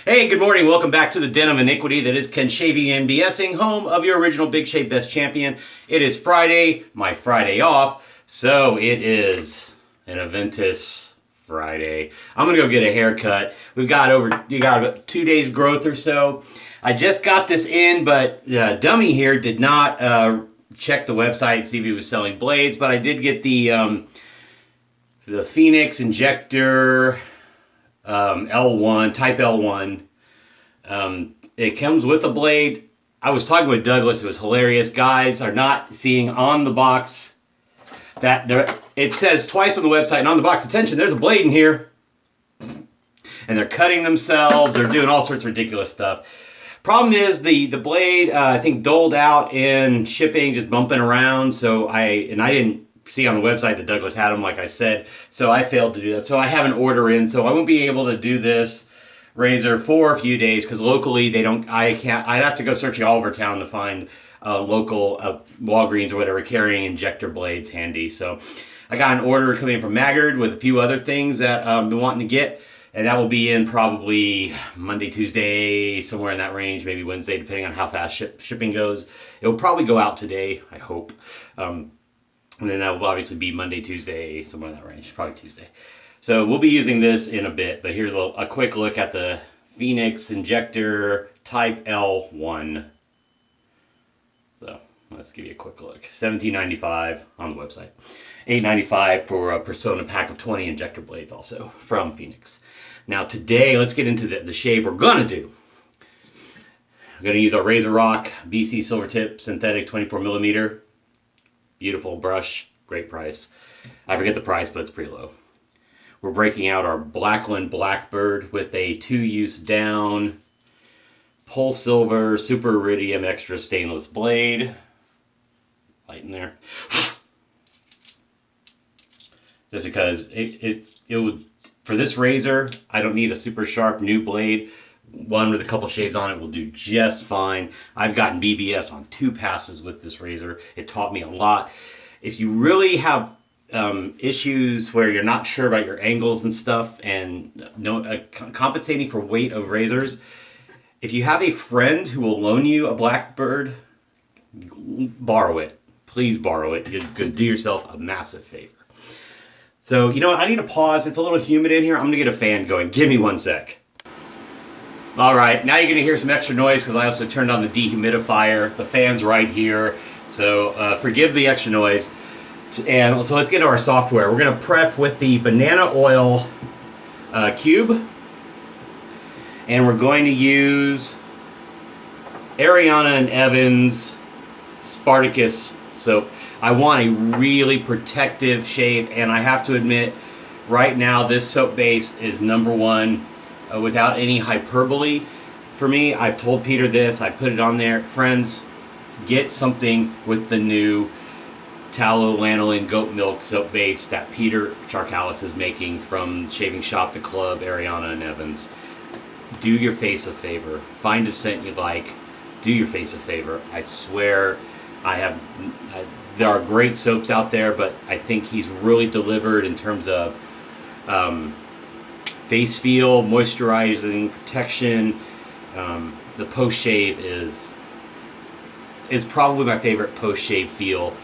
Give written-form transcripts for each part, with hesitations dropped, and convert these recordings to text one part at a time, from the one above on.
Hey, good morning. Welcome back to the Den of Iniquity that is Ken Shaving and BSing, home of your original Big Shave Best Champion. It is Friday, my Friday off, so it is an Aventus Friday. I'm going to go get a haircut. You got about 2 days growth or so. I just got this in, but Dummy here did not check the website and see if he was selling blades, but I did get the Phoenix Injector L1, type L1. It comes with a blade. I was talking with Douglas. It was hilarious. Guys are not seeing on the box that it says twice on the website and on the box, attention, there's a blade in here. And they're cutting themselves. They're doing all sorts of ridiculous stuff. Problem is the blade, I think, doled out in shipping, just bumping around. So I didn't see on the website that Douglas had them, like I said, so I failed to do that. So I have an order in, so I won't be able to do this razor for a few days because locally they don't. I'd have to go searching all over town to find local Walgreens or whatever carrying injector blades handy. So I got an order coming in from Maggard with a few other things that I've been wanting to get, and that will be in probably Monday, Tuesday, somewhere in that range, maybe Wednesday, depending on how fast shipping goes. It will probably go out today, I hope. And then that will obviously be Monday, Tuesday, somewhere in that range, probably Tuesday. So we'll be using this in a bit, but here's a quick look at the Phoenix Injector Type L1. So let's give you a quick look. $17.95 on the website. $8.95 for a Persona pack of 20 injector blades also from Phoenix. Now today, let's get into the shave we're going to do. We're going to use our Razor Rock BC Silvertip Synthetic 24mm. Beautiful brush, great price. I forget the price, but it's pretty low. We're breaking out our Blackland Blackbird with a 2-use down, Pole Silver, Super Iridium Extra Stainless blade. Light in there. Just because it would, for this razor, I don't need a super sharp new blade. One with a couple shades on it will do just fine. I've gotten BBS on 2 passes with this razor. It taught me a lot. If you really have issues where you're not sure about your angles and stuff and compensating for weight of razors, if you have a friend who will loan you a Blackbird, borrow it. Please borrow it. You're going to do yourself a massive favor. So, you know what? I need to pause. It's a little humid in here. I'm going to get a fan going. Give me 1 sec. All right, now you're going to hear some extra noise because I also turned on the dehumidifier. The fan's right here, so forgive the extra noise. And so let's get to our software. We're going to prep with the banana oil cube, and we're going to use Ariana and Evans Spartacus soap. I want a really protective shave, and I have to admit, right now this soap base is #1. Without any hyperbole for me. I've told Peter this, I put it on there. Friends, get something with the new tallow lanolin goat milk soap base that Peter Charkalis is making from Shaving Shop, The Club, Ariana and Evans. Do your face a favor. Find a scent you like. Do your face a favor. I swear, there are great soaps out there, but I think he's really delivered in terms of face feel, moisturizing, protection. The post shave is probably my favorite post shave feel.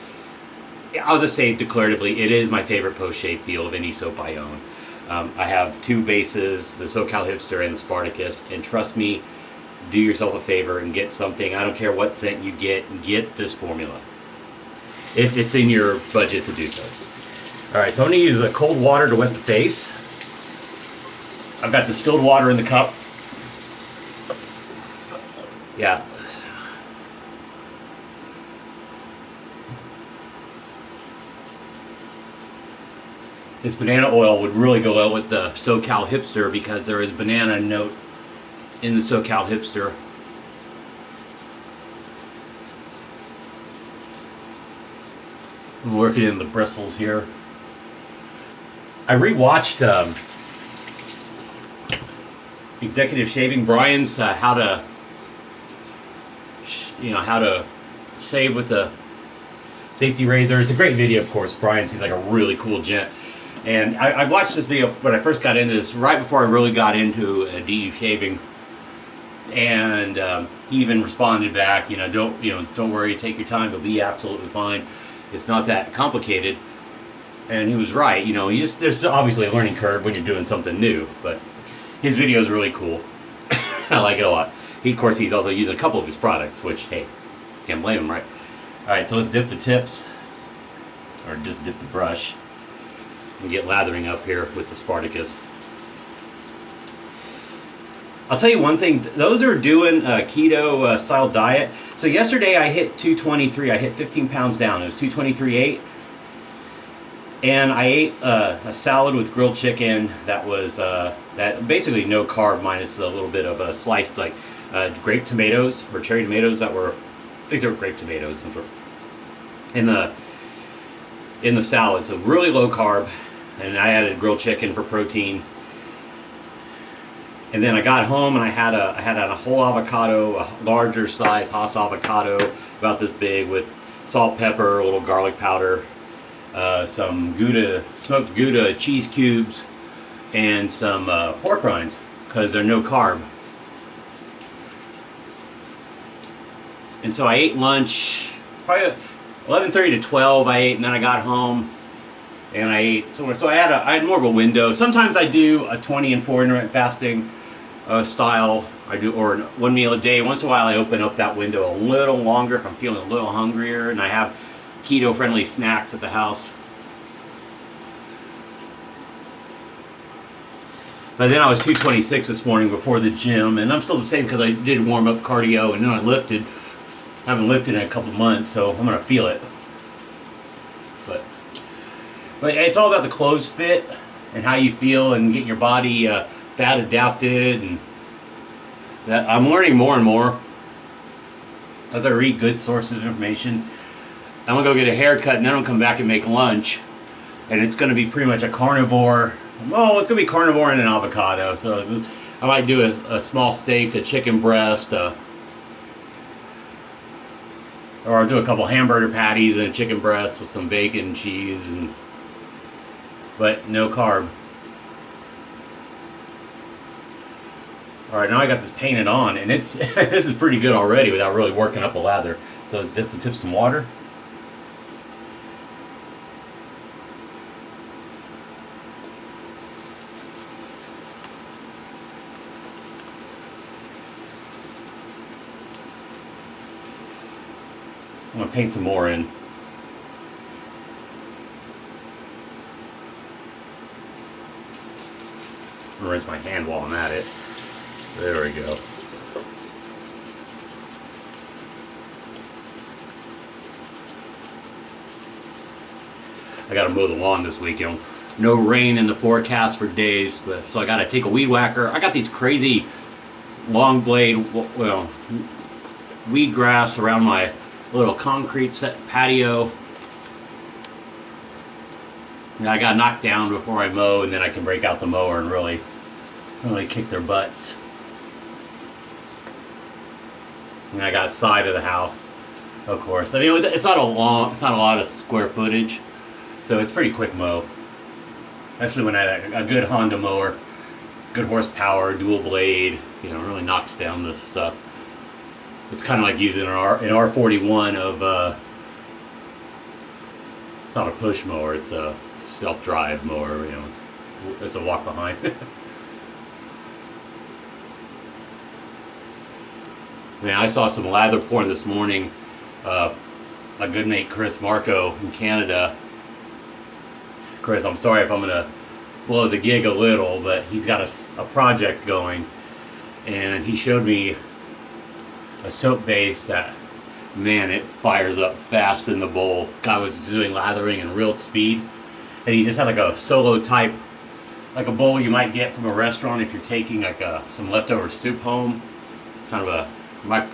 I'll just say declaratively, it is my favorite post shave feel of any soap I own. I have 2 bases, the SoCal Hipster and the Spartacus, and trust me, do yourself a favor and get something. I don't care what scent you get this formula if it's in your budget to do so. All right, so I'm going to use cold water to wet the face. I've got distilled water in the cup. Yeah. This banana oil would really go well with the SoCal Hipster because there is banana note in the SoCal Hipster. I'm working in the bristles here. I rewatched Executive Shaving Brian's how to shave with the safety razor. It's a great video, of course. Brian seems like a really cool gent. And I watched this video when I first got into this, right before I really got into DU shaving. And he even responded back, don't worry, take your time, it'll be absolutely fine. It's not that complicated. And he was right. There's obviously a learning curve when you're doing something new, but his video is really cool. I like it a lot. Of course, he's also using a couple of his products, which, hey, can't blame him, right? All right, so let's dip the tips, or just dip the brush, and get lathering up here with the Spartacus. I'll tell you one thing, those are doing a keto style diet. So yesterday I hit 223, I hit 15 pounds down. It was 223.8. And I ate a salad with grilled chicken that was that basically no carb minus a little bit of sliced grape tomatoes or cherry tomatoes that were, I think they were grape tomatoes in the salad. So really low carb, and I added grilled chicken for protein. And then I got home and I had a whole avocado, a larger size Hass avocado, about this big, with salt, pepper, a little garlic powder, some Gouda, smoked Gouda cheese cubes, and some pork rinds, because they're no carb. And so I ate lunch, probably 11:30 to 12 I ate, and then I got home and I ate somewhere. So I had more of a window. Sometimes I do a 20 and 4 intermittent fasting style. I do, or 1 meal a day. Once in a while I open up that window a little longer if I'm feeling a little hungrier, and I have keto friendly snacks at the house. But then I was 226 this morning before the gym, and I'm still the same because I did warm up cardio and then I lifted. Haven't lifted in a couple months, so I'm gonna feel it. But it's all about the clothes fit and how you feel and getting your body fat adapted, and that I'm learning more and more as I read good sources of information. I'm gonna go get a haircut and then I'll come back and make lunch, and it's gonna be pretty much a carnivore. Oh, it's gonna be carnivore and an avocado. So I might do a small steak, a chicken breast, or I'll do a couple hamburger patties and a chicken breast with some bacon and cheese, but no carb. All right, now I got this painted on, and it's this is pretty good already without really working up a lather. So let's just tip some water. I'm gonna paint some more in. I'm gonna rinse my hand while I'm at it. There we go. I gotta mow the lawn this weekend. No rain in the forecast for days, so I gotta take a weed whacker. I got these crazy long blade, weed grass around my little concrete set patio. And I got knocked down before I mow, and then I can break out the mower and really kick their butts. And I got side of the house, of course. I mean, it's not a lot of square footage, so it's pretty quick mow. Especially when I have a good Honda mower, good horsepower, dual blade, really knocks down this stuff. It's kind of like using an R41 of, it's not a push mower, it's a self-drive mower, it's a walk behind. Man, I saw some lather porn this morning. My good mate Chris Marco in Canada. Chris, I'm sorry if I'm going to blow the gig a little, but he's got a project going, and he showed me a soap base that, man, it fires up fast in the bowl. Guy was doing lathering in real speed, and he just had like a solo type, like a bowl you might get from a restaurant if you're taking like some leftover soup home, kind of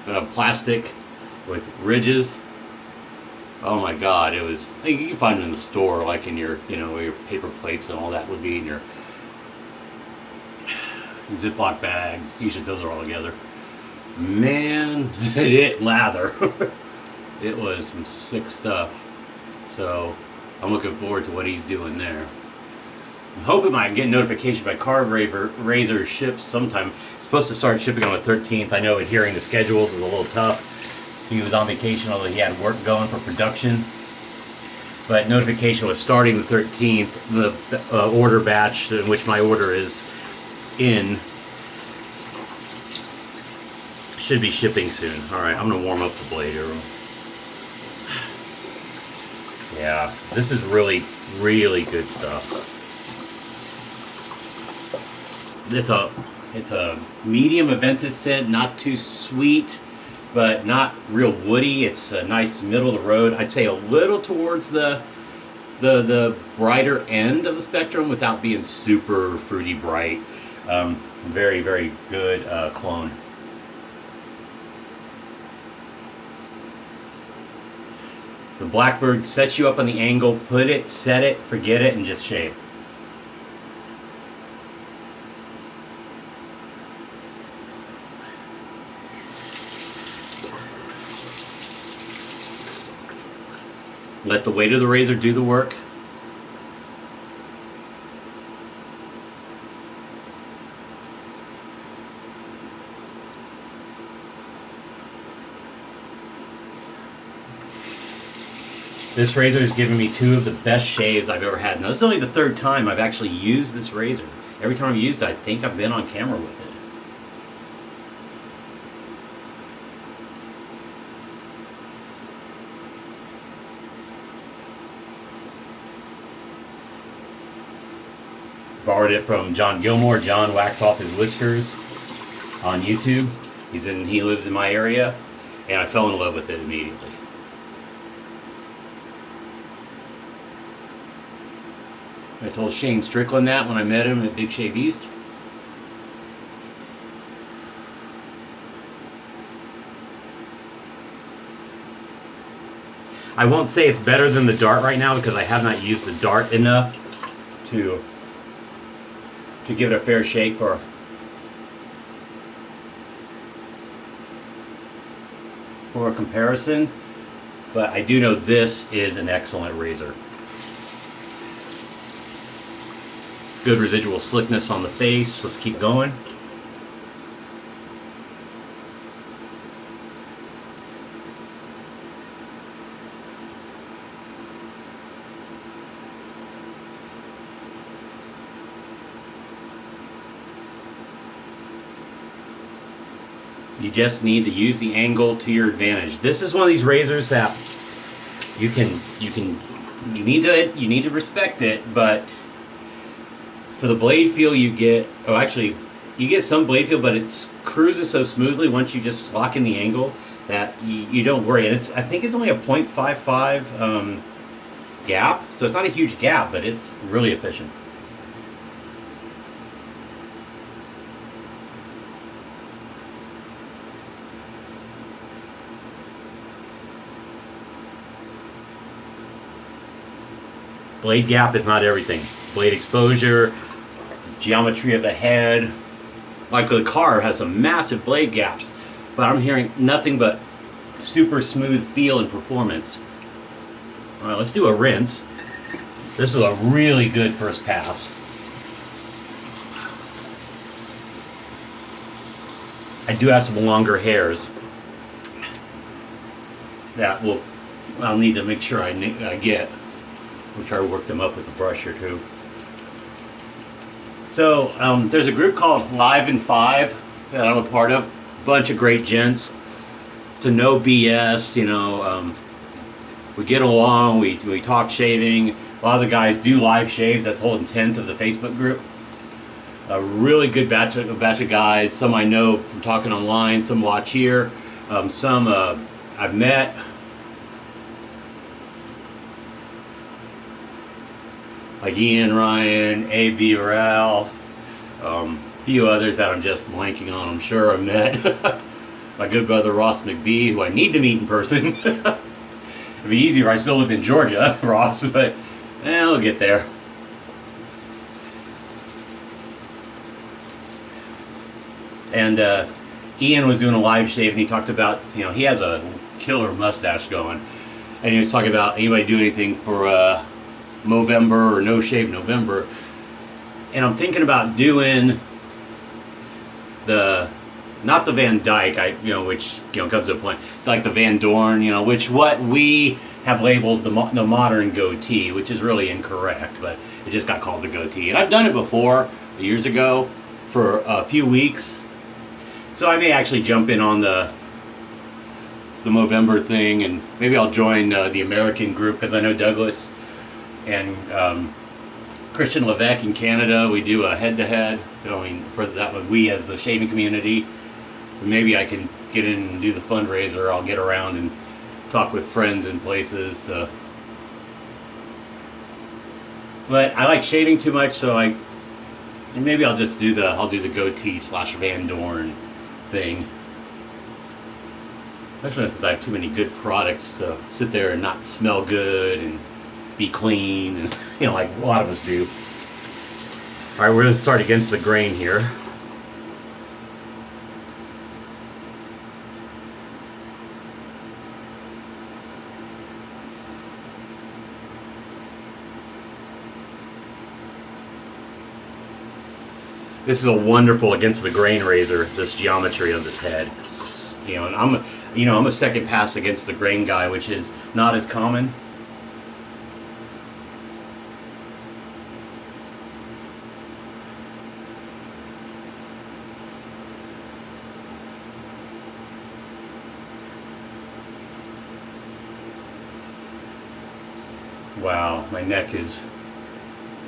a plastic with ridges. Oh my God, it was, you can find them in the store, like in your, where your paper plates and all that would be in your Ziploc bags. Usually those are all together. Man, it lather. It was some sick stuff. So I'm looking forward to what he's doing there. I'm hoping I get notification by Carve Razor ships sometime. It's supposed to start shipping on the 13th. I know adhering to schedules is a little tough. He was on vacation, although he had work going for production. But notification was starting the 13th. The order batch in which my order is in should be shipping soon. Alright, I'm going to warm up the blade here. Yeah, this is really, really good stuff. It's a medium Aventus scent, not too sweet, but not real woody. It's a nice middle of the road. I'd say a little towards the brighter end of the spectrum without being super fruity bright. Very, very good clone. The Blackbird sets you up on the angle, put it, set it, forget it, and just shave. Let the weight of the razor do the work. This razor has given me 2 of the best shaves I've ever had. Now, this is only the 3rd time I've actually used this razor. Every time I've used it, I think I've been on camera with it. Borrowed it from John Gilmore. John whacked off his whiskers on YouTube. He lives in my area, and I fell in love with it immediately. I told Shane Strickland that when I met him at Big Shave East. I won't say it's better than the Dart right now because I have not used the Dart enough to give it a fair shake for a comparison, but I do know this is an excellent razor. Good residual slickness on the face. Let's keep going. You just need to use the angle to your advantage. This is one of these razors that you need to respect it, but for the blade feel you get, you get some blade feel, but it cruises so smoothly once you just lock in the angle that you don't worry. And I think it's only a 0.55 gap, so it's not a huge gap, but it's really efficient. Blade gap is not everything. Blade exposure, geometry of the head. Like the car has some massive blade gaps, but I'm hearing nothing but super smooth feel and performance. All right, let's do a rinse. This is a really good first pass. I do have some longer hairs that I'll need to make sure I get. We'll try to work them up with the brush here too. So there's a group called Live in 5 that I'm a part of. Bunch of great gents. It's a no BS, you know. We get along, we talk shaving. A lot of the guys do live shaves. That's the whole intent of the Facebook group. A really good batch of guys. Some I know from talking online. Some watch here. Some I've met. Like Ian Ryan, A.B. Orel, a few others that I'm just blanking on, I'm sure I've met. My good brother Ross McBee, who I need to meet in person. It'd be easier if I still lived in Georgia, Ross, but we'll get there. And Ian was doing a live shave, and he talked about, he has a killer mustache going. And he was talking about anybody do anything for Movember or No Shave November. And I'm thinking about doing not the Van Dyke, which comes to a point, like the Van Dorn, which what we have labeled the modern goatee, which is really incorrect, but it just got called the goatee. And I've done it before, years ago, for a few weeks. So I may actually jump in on the Movember thing, and maybe I'll join the American group, because I know Douglas and Christian Levesque in Canada, we do a head-to-head. For that one, we as the shaving community. Maybe I can get in and do the fundraiser. I'll get around and talk with friends in places. But I like shaving too much, so maybe I'll just do the goatee / Van Dorn thing. Especially since I have too many good products to sit there and not smell good and be clean, and like a lot of us do. All right, we're going to start against the grain here. This is a wonderful against the grain razor, this geometry of this head. And I'm a second pass against the grain guy, which is not as common. Wow, my neck is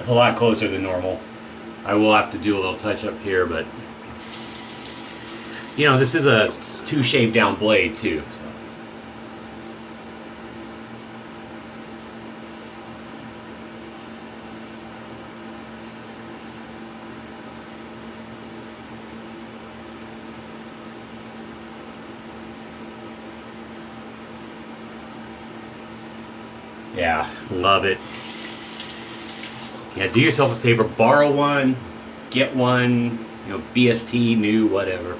a lot closer than normal. I will have to do a little touch up here, but this is a 2 shaved down blade too. So. Yeah, love it. Yeah, do yourself a favor, borrow one, get one, BST, new, whatever.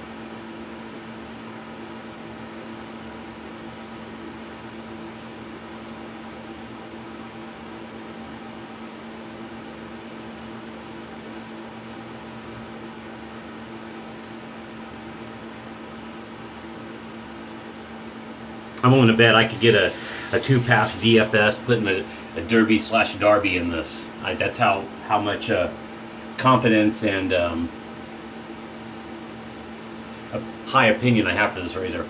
I'm willing to bet I could get a 2-pass DFS putting a Derby / Darby in this. That's how much confidence and a high opinion I have for this razor.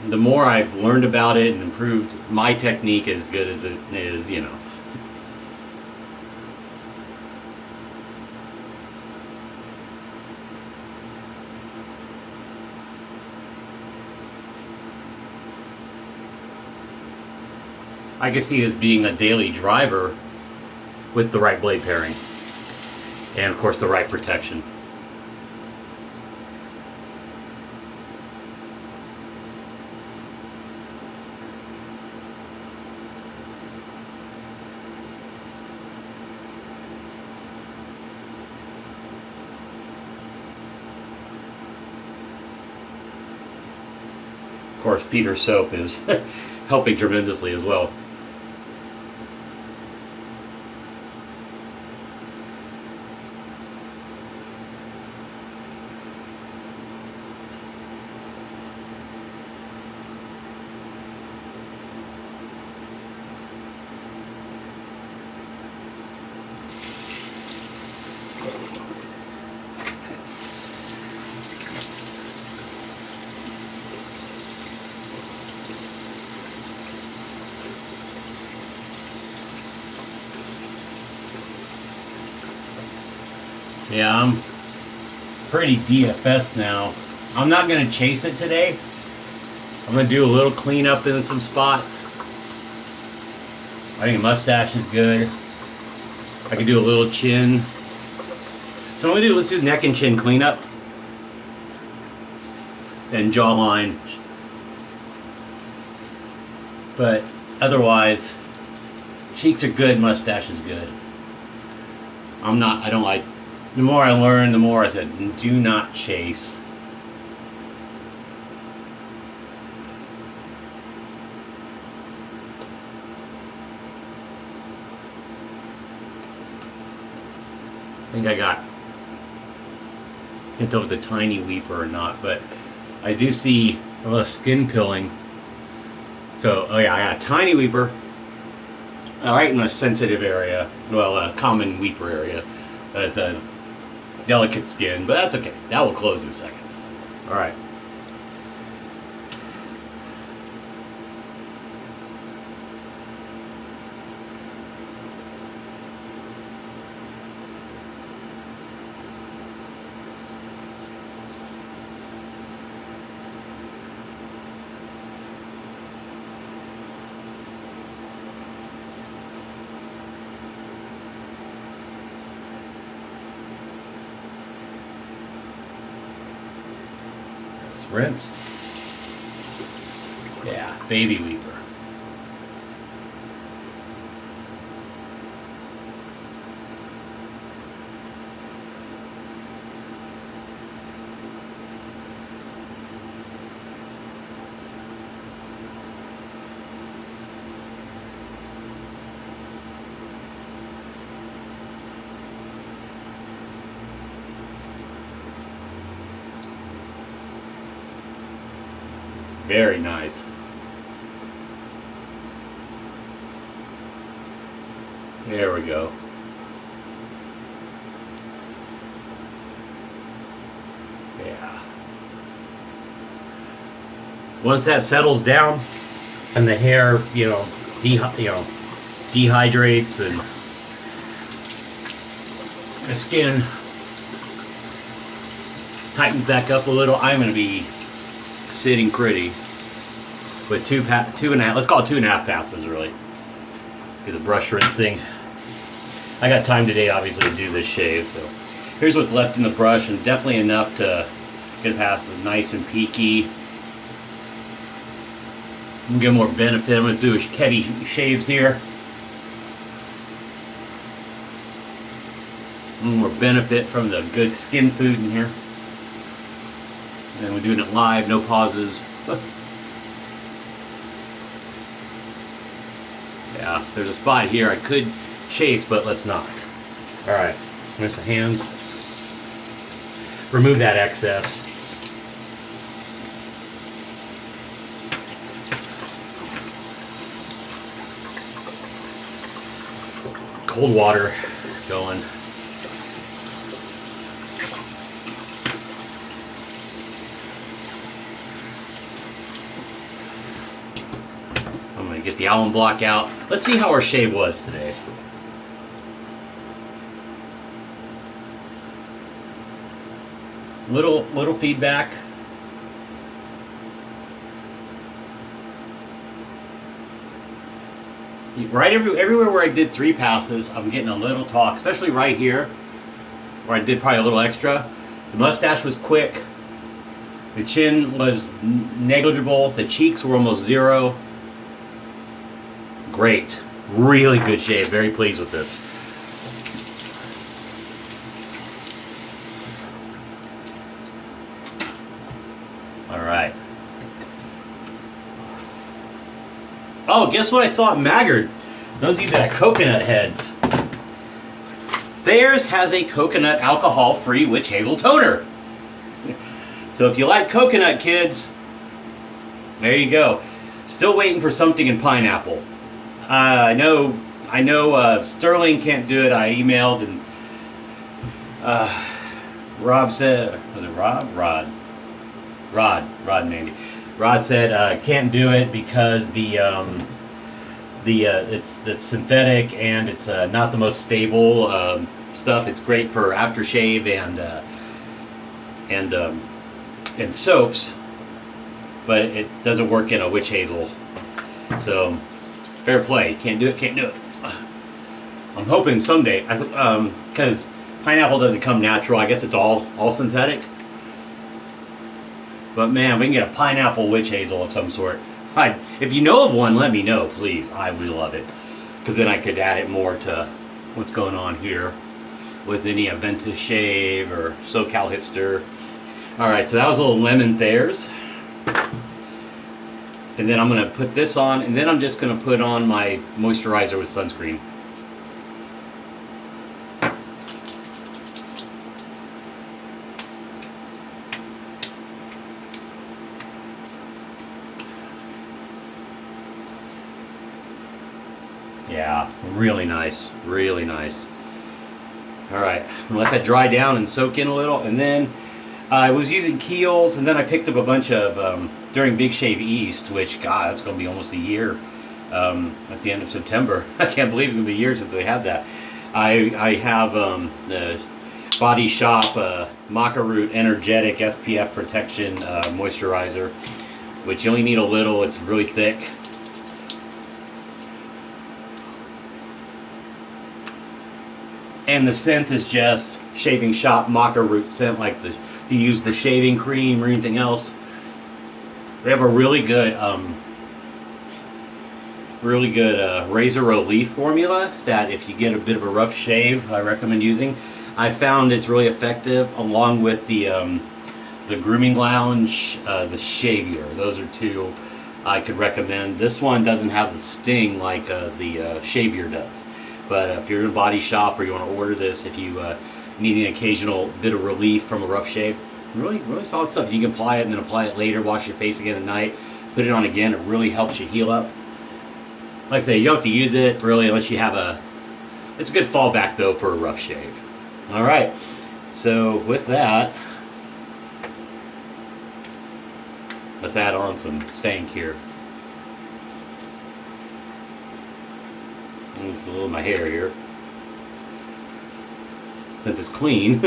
The more I've learned about it and improved my technique as good as it is, I can see this being a daily driver with the right blade pairing. And of course the right protection. Of course, Peter's soap is helping tremendously as well. Yeah, I'm pretty DFS now. I'm not going to chase it today. I'm going to do a little cleanup in some spots. I think a mustache is good. I can do a little chin. So let's do neck and chin cleanup. And jawline. But otherwise, cheeks are good, mustache is good. I don't like, the more I learn, the more I said, do not chase. I think I got hint of the tiny weeper or not, but I do see a little skin pilling. So, oh yeah, I got a tiny weeper. Right in a sensitive area. Well, a common weeper area. It's a delicate skin, but that's okay. That will close in seconds. Alright. Rinse. Yeah, baby weeper. Very nice. There we go. Yeah. Once that settles down and the hair, dehydrates and the skin tightens back up a little, I'm going to be sitting pretty with two and a half, let's call it 2.5 passes really, because of brush rinsing. I got time today obviously to do this shave, so here's what's left in the brush, and definitely enough to get past the nice and peaky. I'm gonna get more benefit. I'm gonna do heavy shaves here. More benefit from the good skin food in here. And we're doing it live, no pauses. Yeah, there's a spot here I could chase, but let's not. Alright, there's the hands. Remove that excess. Cold water going. Get the almond block out. Let's see how our shave was today. Little feedback. Right everywhere where I did 3 passes, I'm getting a little talk, especially right here, where I did probably a little extra. The mustache was quick. The chin was negligible. The cheeks were almost 0. Great. Really good shave. Very pleased with this. Alright. Oh, guess what I saw at Maggard? Those of you that have coconut heads. Theirs has a coconut alcohol-free witch hazel toner. So if you like coconut, kids, there you go. Still waiting for something in pineapple. I know Sterling can't do it. I emailed and Rob said, was it Rob? Rod and Andy. Rod said can't do it because it's synthetic and it's not the most stable stuff. It's great for aftershave and soaps, but it doesn't work in a witch hazel. So fair play. Can't do it. Can't do it. I'm hoping someday, because pineapple doesn't come natural. I guess it's all synthetic. But man, we can get a pineapple witch hazel of some sort. If you know of one, let me know, please. I would love it, because then I could add it more to what's going on here with any Aventus shave or SoCal hipster. All right, so that was a little lemon Thayers. And then I'm going to put this on, and then I'm just going to put on my moisturizer with sunscreen. Yeah, really nice, really nice. All right, I'm gonna let that dry down and soak in a little, and then I was using Keels, and then I picked up a bunch of during Big Shave East, which, God, that's gonna be almost a year at the end of September. I can't believe it's gonna be a year since we had that. I have the Body Shop Maca Root Energetic SPF Protection Moisturizer, which you only need a little. It's really thick. And the scent is just Shaving Shop Maca Root scent, like if you use the shaving cream or anything else. They have a really good razor relief formula that if you get a bit of a rough shave, I recommend using. I found it's really effective, along with the Grooming Lounge, the Shavier. Those are two I could recommend. This one doesn't have the sting like the Shavier does. But if you're in a Body Shop or you want to order this, if you need an occasional bit of relief from a rough shave, really solid stuff. You can apply it and then apply it later, wash your face again at night, put it on again. It really helps you heal up. Like I say, you don't have to use it really unless you have it's a good fallback though for a rough shave. All right, so with that, let's add on some stank here. Move a little of my hair here, since it's clean.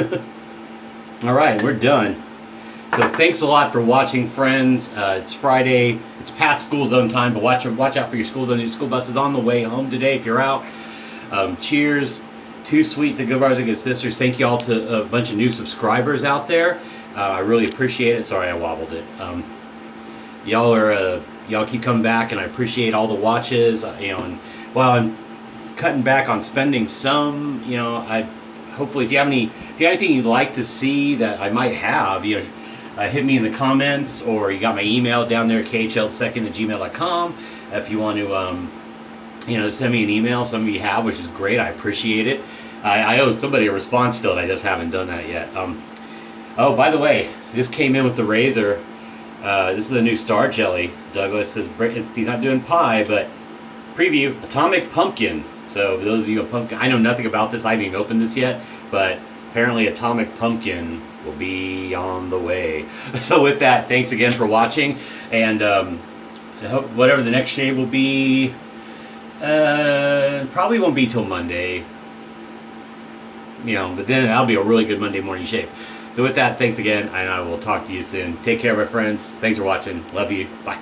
All right, we're done. So thanks a lot for watching, friends. It's Friday. It's past school zone time, but watch out for your school zone. Your school bus is on the way home today if you're out. Cheers. Too sweet to good brothers and good sisters. Thank you all to a bunch of new subscribers out there. I really appreciate it. Sorry, I wobbled it. Y'all keep coming back, and I appreciate all the watches. And while I'm cutting back on spending some, hopefully if you have anything you'd like to see that I might have, hit me in the comments, or you got my email down there, khl2nd@gmail.com. If you want to, send me an email. Some of you have, which is great. I appreciate it. I owe somebody a response still, and I just haven't done that yet. Oh, by the way, this came in with the razor. This is a new Star Jelly. Douglas says he's not doing pie, but preview, Atomic Pumpkin. So for those of you who pumpkin, I know nothing about this. I haven't even opened this yet, but apparently Atomic Pumpkin will be on the way. So with that, thanks again for watching, and I hope whatever the next shave will be, probably won't be till Monday. But then that'll be a really good Monday morning shave. So with that, thanks again, and I will talk to you soon. Take care, my friends. Thanks for watching. Love you. Bye.